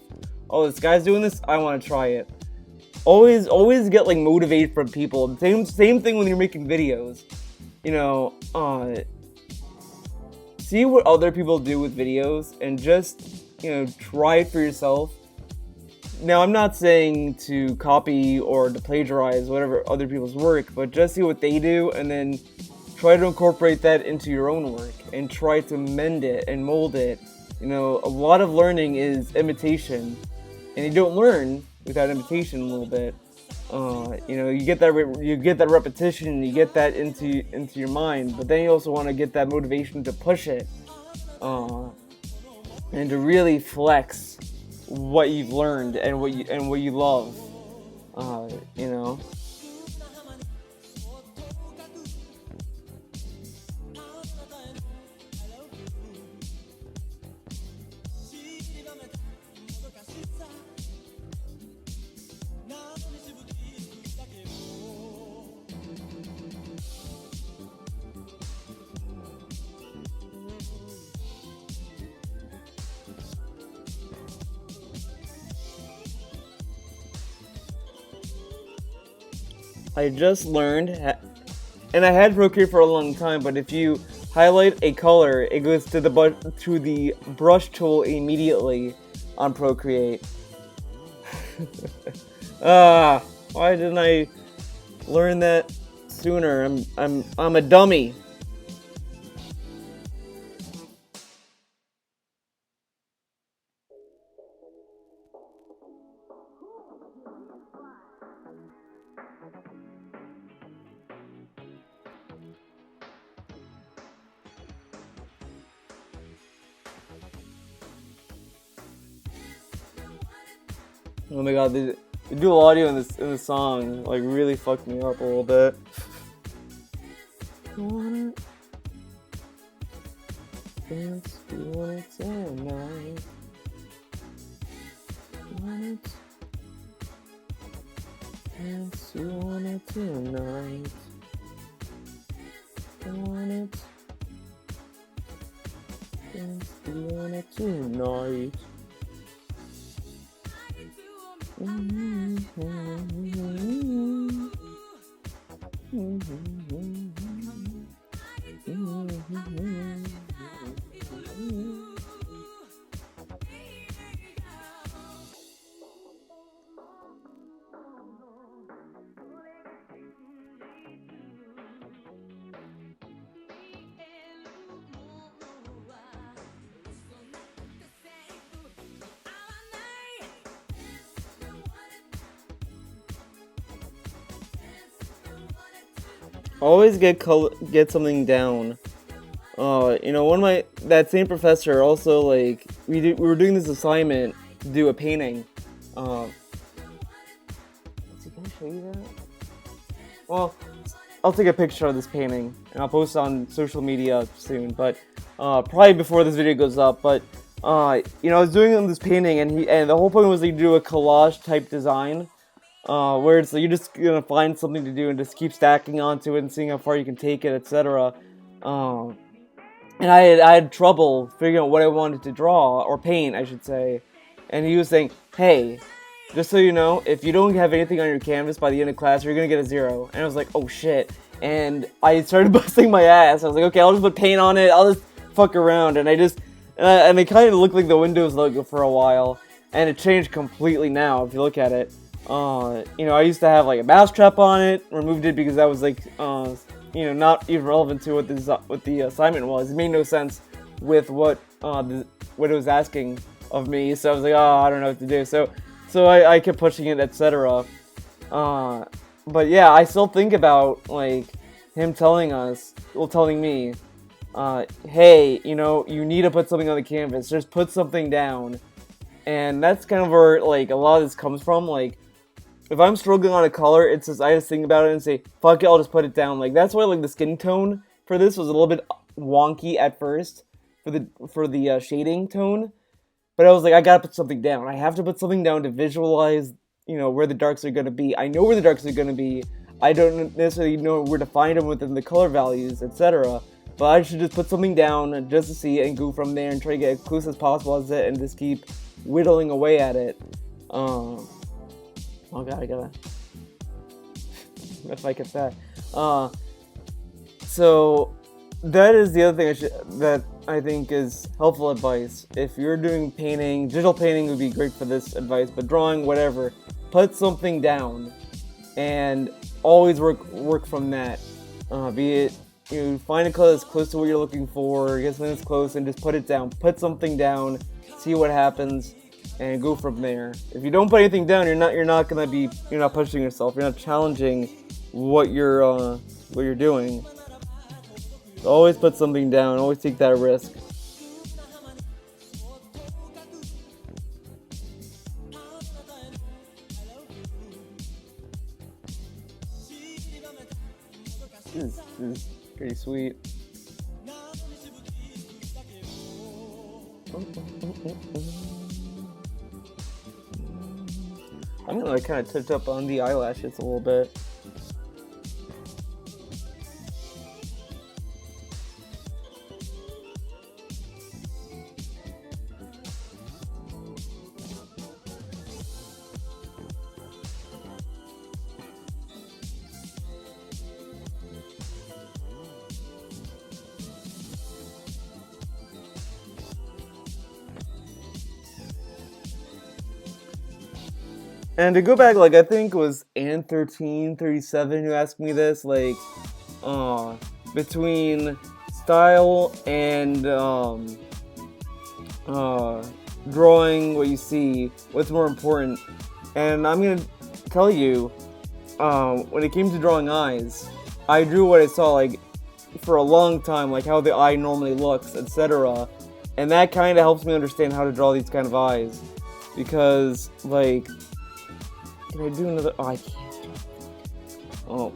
Oh, this guy's doing this, I want to try it. Always get like motivated from people. Same thing when you're making videos. You know, see what other people do with videos and just, you know, try it for yourself. Now, I'm not saying to copy or to plagiarize whatever other people's work, but just see what they do and then try to incorporate that into your own work and try to mend it and mold it. You know, a lot of learning is imitation, and you don't learn without imitation a little bit. You know, you get that repetition, you get that into your mind, but then you also want to get that motivation to push it, and to really flex what you've learned and what you love. You know. I just learned, and I had Procreate for a long time, but if you highlight a color, it goes to the brush tool immediately on Procreate. Ah, why didn't I learn that sooner? I'm a dummy. Oh my god, the dual audio in this song like really fucked me up a little bit. You wanna dance, you wanna tonight. You wanna dance, you wanna tonight. You wanna dance, you wanna tonight. Always get something down. One of that same professor also like we were doing this assignment to do a painting. Is he gonna show you that? Well, I'll take a picture of this painting and I'll post it on social media soon. But probably before this video goes up. But I was doing this painting and the whole point was to do a collage type design. Where it's like you're just gonna find something to do and just keep stacking onto it and seeing how far you can take it, etc. And I had trouble figuring out what I wanted to draw or paint, I should say. And he was saying, "Hey, just so you know, if you don't have anything on your canvas by the end of class, you're gonna get a 0." And I was like, "Oh shit!" And I started busting my ass. I was like, "Okay, I'll just put paint on it. I'll just fuck around." And and it kind of looked like the Windows logo for a while, and it changed completely now if you look at it. I used to have like a mousetrap on it, removed it because that was like, not even relevant to what the assignment was. It made no sense with what it was asking of me. So I was like, oh, I don't know what to do. So I kept pushing it, etc. But yeah, I still think about like him telling me, hey, you need to put something on the canvas. Just put something down. And that's kind of where like a lot of this comes from. Like, if I'm struggling on a color, it's just I just think about it and say, fuck it, I'll just put it down. Like that's why like the skin tone for this was a little bit wonky at first for the shading tone, but I was like, I gotta put something down. I have to put something down to visualize, where the darks are gonna be. I know where the darks are gonna be. I don't necessarily know where to find them within the color values, etc. But I should just put something down just to see it and go from there and try to get as close as possible as it and just keep whittling away at it. Oh god, I gotta if I get that. So that is the other thing that I think is helpful advice. If you're doing painting, digital painting would be great for this advice, but drawing, whatever, put something down and always work from that. Be it find a color that's close to what you're looking for, get something that's close, and just put it down. Put something down, see what happens, and go from there. If you don't put anything down, you're not pushing yourself. You're not challenging what you're doing. So always put something down. Always take that risk. This is pretty sweet. I'm gonna kind of touch up on the eyelashes a little bit. And to go back, like, I think it was Ann1337 who asked me this, like, uh, between style and, uh, drawing what you see, what's more important? And I'm gonna tell you, when it came to drawing eyes, I drew what I saw, like, for a long time, like how the eye normally looks, etc. And that kind of helps me understand how to draw these kind of eyes. Because, like, can I do another? Oh, I can't. Oh,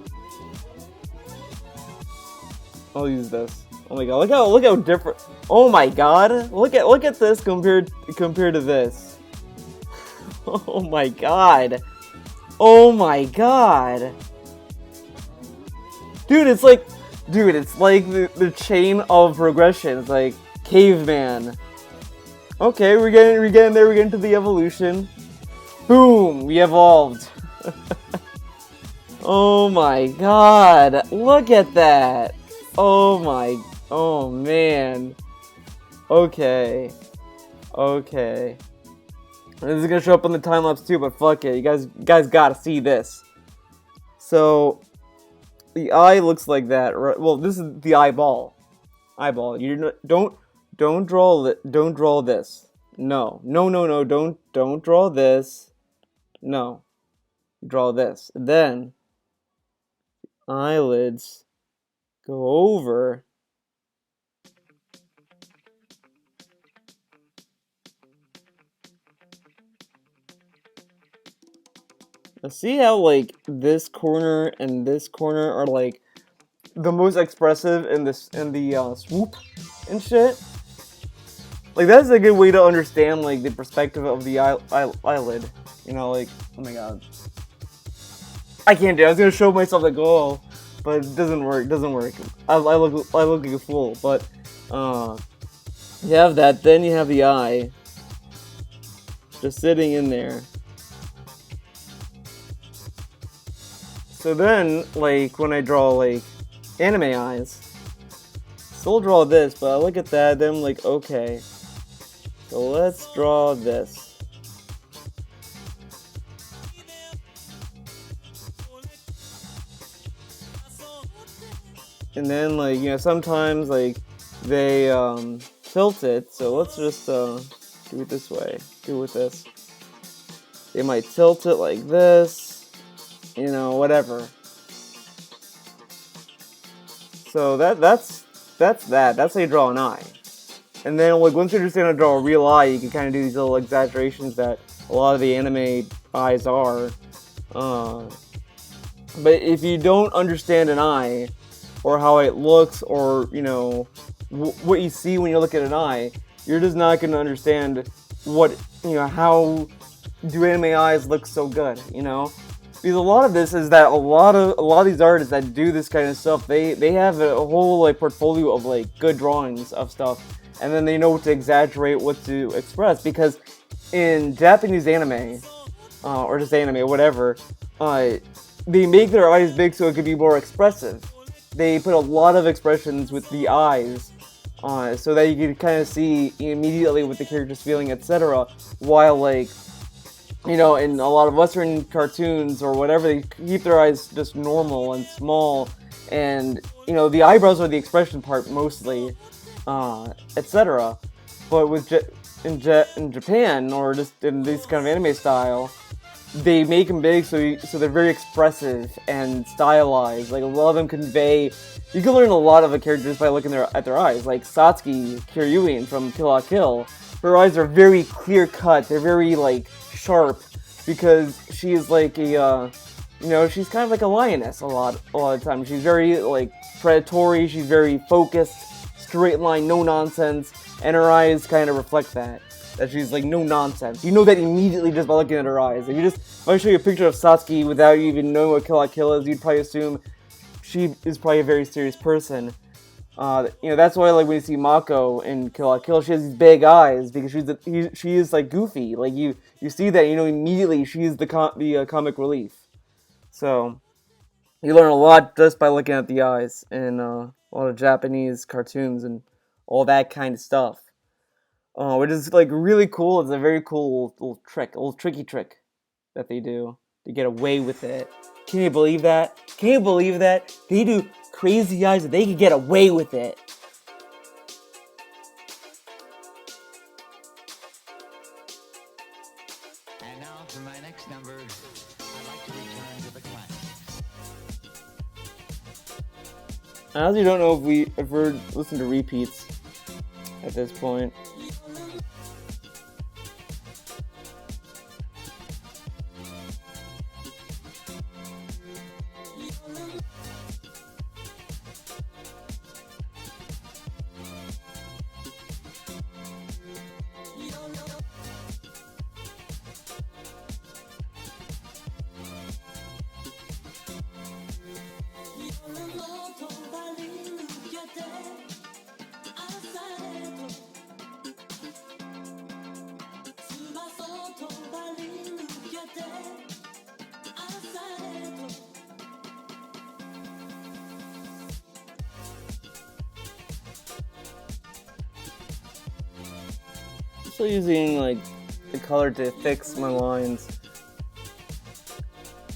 I'll use this. Oh my god, look how different. Oh my god, look at this compared to this. Oh my god. Oh my god. Dude, it's like the chain of progression. It's like caveman. Okay, we're getting there. We're getting to the evolution. Boom, we evolved. Oh my god, look at that. Oh man. Okay. Okay. This is gonna show up on the time lapse too, but fuck it, you guys gotta see this. So the eye looks like that, right? Well, this is the eyeball. Eyeball. Don't draw this. No. No. Don't draw this. No. Draw this. And then eyelids go over. Now see how like this corner and this corner are like the most expressive in the swoop and shit. Like that's a good way to understand like the perspective of the eyelid. You know, like oh my god, I can't do it. I was gonna show myself the goal, but it doesn't work. Doesn't work. I look like a fool. But you have that. Then you have the eye just sitting in there. So then, like when I draw like anime eyes, still draw this, but I look at that. Then I'm like, okay, so let's draw this. And then like, you know, sometimes like they tilt it, so let's just do it this way. Do it with this. They might tilt it like this, you know, whatever. So that's how you draw an eye. And then like once you understand how to draw a real eye, you can kind of do these little exaggerations that a lot of the anime eyes are. But if you don't understand an eye, or how it looks, or you know what you see when you look at an eye, you're just not going to understand what, you know, how do anime eyes look so good, you know? Because a lot of this is that a lot of these artists that do this kind of stuff, they have a whole like portfolio of like good drawings of stuff, and then they know what to exaggerate, what to express. Because in Japanese anime, or just anime, whatever, they make their eyes big so it could be more expressive. They put a lot of expressions with the eyes, so that you can kind of see immediately what the character's feeling, etc. While like, you know, in a lot of Western cartoons or whatever, they keep their eyes just normal and small, and you know the eyebrows are the expression part mostly, etc. But with in Japan, or just in this kind of anime style, they make them big so they're very expressive and stylized. Like a lot of them convey. You can learn a lot of a character just by looking at their eyes. Like Satsuki Kiryuin from Kill la Kill, her eyes are very clear cut. They're very like sharp because she is like a, you know, she's kind of like a lioness a lot of the time. She's very like predatory. She's very focused, straight line, no nonsense, and her eyes kind of reflect that. That she's like no nonsense. You know that immediately just by looking at her eyes. If I show you a picture of Satsuki without you even knowing what Kill la Kill is, you'd probably assume she is probably a very serious person. You know, that's why like when you see Mako in Kill la Kill, she has these big eyes because she is like goofy. Like you see that, you know, immediately she is the comic relief. So you learn a lot just by looking at the eyes in a lot of Japanese cartoons and all that kind of stuff. Which is like really cool. It's a very cool little trick, a little tricky trick. that they do to get away with it. Can you believe that? Can you believe that? They do crazy eyes that they can get away with it. And now for my next number, I'd like to return to the classics. I honestly don't know if we're listening to repeats at this point. I'm still using like the color to fix my lines.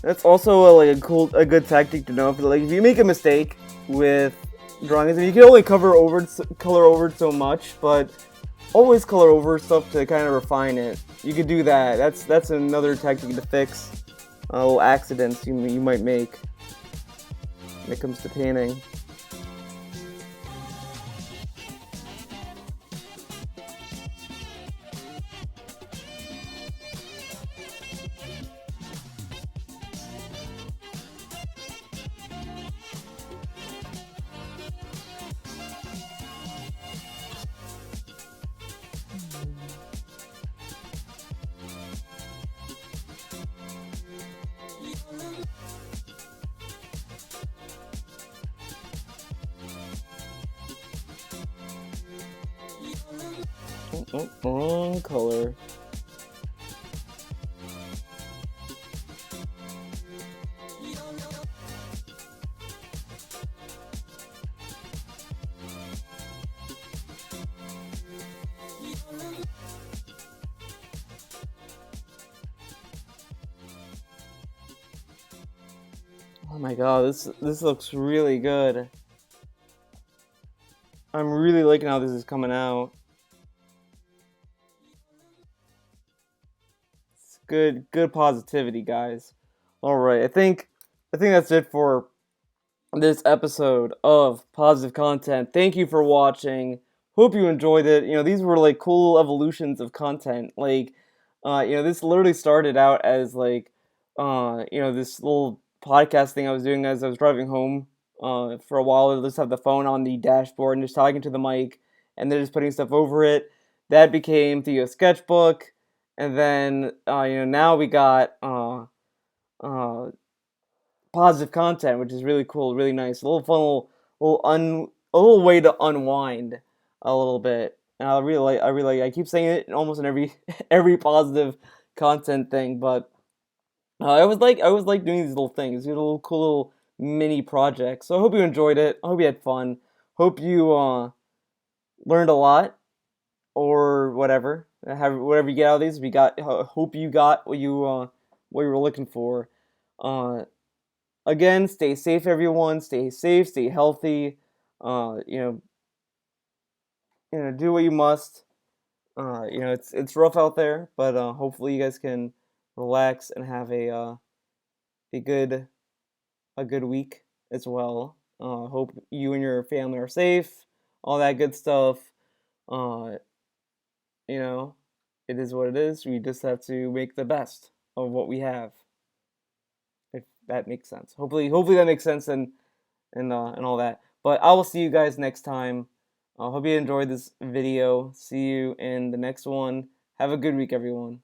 That's also a good tactic to know. Like if you make a mistake with drawings, and you can only color over it so much, but always color over stuff to kind of refine it. You could do that. That's another tactic to fix little accidents you might make when it comes to painting. Oh, wrong color. Oh my god, this looks really good. I'm really liking how this is coming out. It's good positivity, guys. All right, I think that's it for this episode of Positive Content. Thank you for watching. Hope you enjoyed it. These were like cool evolutions of content. Like, this literally started out as like, this little podcast thing I was doing as I was driving home. For a while, I just have the phone on the dashboard and just talking to the mic, and then just putting stuff over it. That became Theo's sketchbook, and then now we got uh positive content, which is really cool, really nice. A little fun, a little way to unwind a little bit. And I keep saying it almost in every every positive content thing, but I always like doing these little things, these little cool little mini projects. So I hope you enjoyed it. I hope you had fun. Hope you learned a lot or whatever. Have whatever you get out of these. We got. Hope you got what you were looking for. Uh, Again, stay safe, everyone. Stay safe, stay healthy. Uh, you know, do what you must. It's rough out there, but hopefully you guys can relax and have a good a good week as well. Hope you and your family are safe. All that good stuff. Uh, you know, it is what it is. We just have to make the best of what we have. If that makes sense. Hopefully that makes sense and all that. But I will see you guys next time. I hope you enjoyed this video. See you in the next one. Have a good week, everyone.